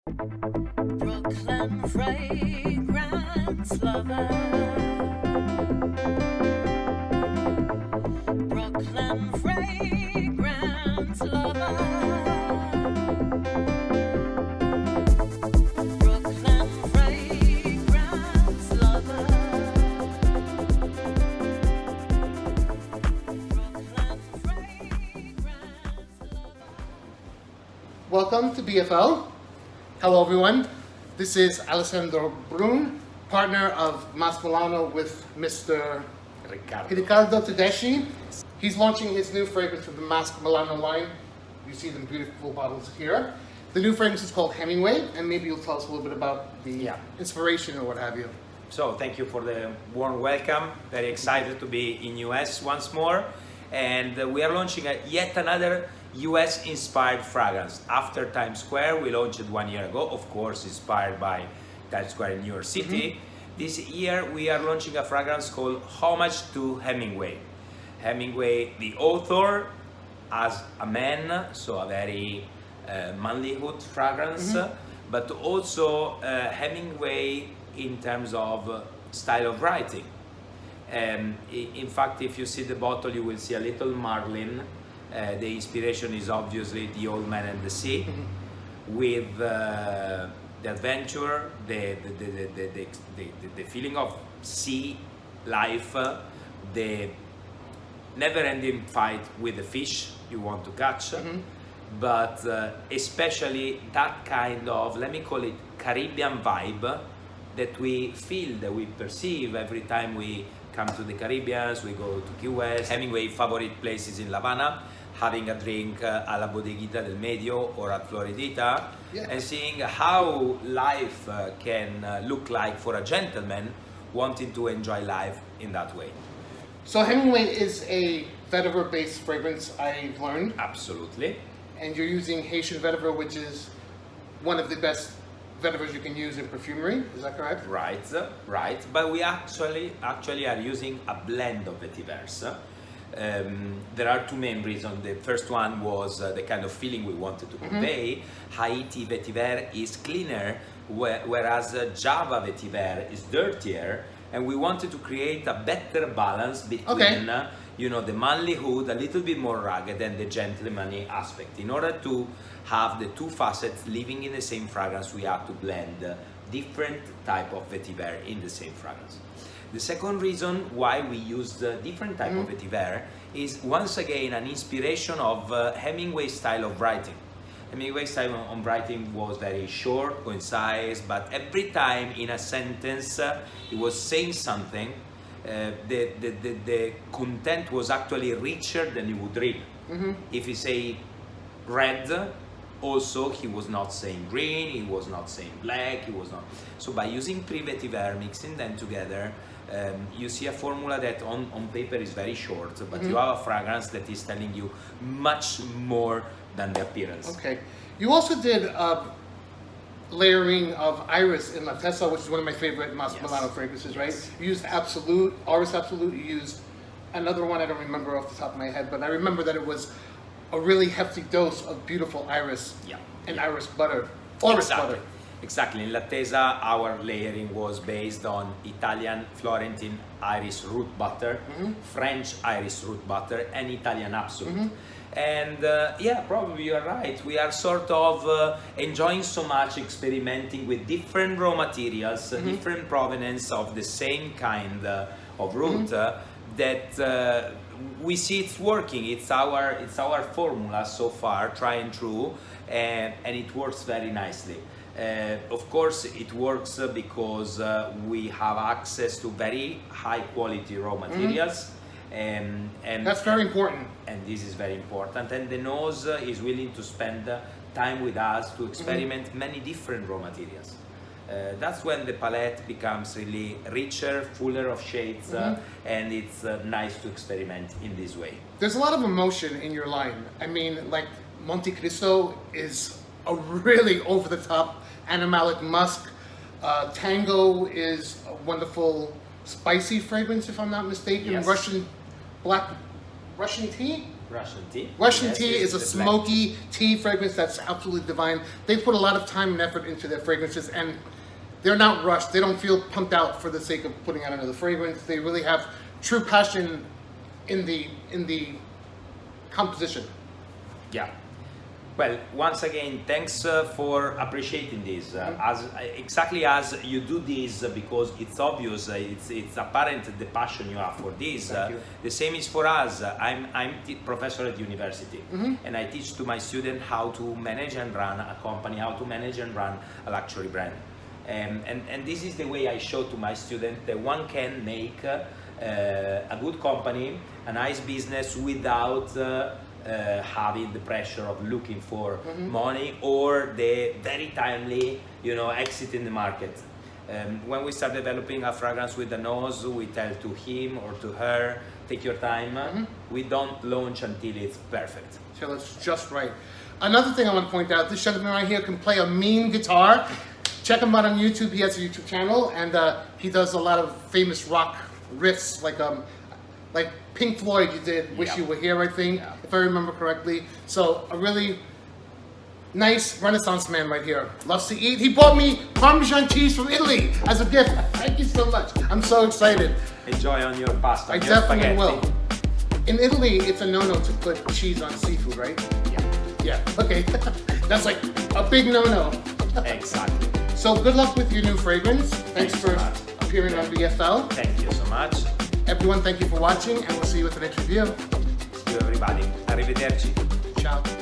Brooklyn fragrance lover. Brooklyn fragrance lover. Brooklyn fragrance lover. Brooklyn fragrance lover. Welcome to BFL. Hello everyone. This is Alessandro Brun, partner of Masque Milano with Mr. Riccardo Tedeschi. He's launching his new fragrance for the Masque Milano line. You see the beautiful bottles here. The new fragrance is called Hemingway, and maybe you'll tell us a little bit about the inspiration or what have you. So thank you for the warm welcome. Very excited to be in US once more. And we are launching yet another US inspired fragrance. After Times Square, we launched it 1 year ago, of course inspired by Times Square in New York City. This year we are launching a fragrance called Homage to Hemingway. Hemingway, the author, as a man, so a very manlyhood fragrance, but also Hemingway in terms of style of writing. In fact, if you see the bottle, you will see a little marlin. The inspiration is obviously The Old Man and the Sea, with the adventure, the feeling of sea life, the never-ending fight with the fish you want to catch, but especially that kind of, let me call it, Caribbean vibe that we feel, that we perceive every time we come to the Caribbean, we go to Key West. Hemingway favorite places in La Habana, having a drink a la Bodeguita del Medio or at Floridita, and seeing how life can look like for a gentleman wanting to enjoy life in that way. So Hemingway is a vetiver-based fragrance, I've learned. Absolutely. And you're using Haitian vetiver, which is one of the best vetivers you can use in perfumery, is that correct? Right. But we actually are using a blend of vetivers. There are two main reasons. The first one was the kind of feeling we wanted to convey. Haiti vetiver is cleaner, whereas Java vetiver is dirtier, and we wanted to create a better balance between the manlyhood, a little bit more rugged, and the gentlemanly aspect. In order to have the two facets living in the same fragrance, we have to blend different type of vetiver in the same fragrance. The second reason why we used different type of vetiver is once again an inspiration of Hemingway's style of writing. Hemingway's style of writing was very short, concise, but every time in a sentence he was saying something. The content was actually richer than you would read. If you say red, also he was not saying green, he was not saying black, he was not. So by using three vetiver, mixing them together, you see a formula that on paper is very short, but you have a fragrance that is telling you much more than the appearance. Okay. You also did layering of Iris in La Tessa, which is one of my favorite Masque Milano fragrances, right? You used Absolute, Iris Absolute, you used another one I don't remember off the top of my head, but I remember that it was a really hefty dose of beautiful Iris and Iris butter. Iris butter. Exactly. In Lattesa, our layering was based on Italian Florentine Iris root butter, French Iris root butter, and Italian Absolute. And probably you are right. We are sort of enjoying so much experimenting with different raw materials, different provenance of the same kind of root that we see it's working. It's our formula so far, try and true, and it works very nicely. Of course, it works because we have access to very high quality raw materials. And that's very important. And this is very important. And the nose is willing to spend time with us to experiment many different raw materials. That's when the palette becomes really richer, fuller of shades, and it's nice to experiment in this way. There's a lot of emotion in your line. I mean, like Monte Cristo is a really over-the-top animalic musk. Tango is a wonderful spicy fragrance, if I'm not mistaken. Yes. Russian tea Russian tea. Russian Yes, tea this is a the black smoky tea fragrance that's absolutely divine. They put a lot of time and effort into their fragrances, and they're not rushed. They don't feel pumped out for the sake of putting out another fragrance. They really have true passion in the composition. Yeah. Well, once again, thanks for appreciating this. Exactly as you do this because it's obvious, it's apparent the passion you have for this. Thank you. The same is for us. I'm professor at university, and I teach to my students how to manage and run a company, how to manage and run a luxury brand. And this is the way I show to my students that one can make a good company, a nice business without having the pressure of looking for money or the very timely, exit in the market. When we start developing a fragrance with a nose, we tell to him or to her, take your time. We don't launch until it's perfect. So it's just right. Another thing I want to point out, this gentleman right here can play a mean guitar. Check him out on YouTube. He has a YouTube channel, and he does a lot of famous rock riffs, like Pink Floyd. You did "Wish You Were Here," I think, if I remember correctly. So a really nice Renaissance man right here. Loves to eat. He bought me Parmesan cheese from Italy as a gift. Thank you so much. I'm so excited. Enjoy on your pasta. I your definitely spaghetti. will. In Italy, it's a no-no to put cheese on seafood, right? Yeah. Okay. That's like a big no-no. Exactly. So good luck with your new fragrance. Thanks for so much. appearing on BFL. Thank you so much. Everyone, thank you for watching, and we'll see you with the next review. See you everybody. Arrivederci. Ciao.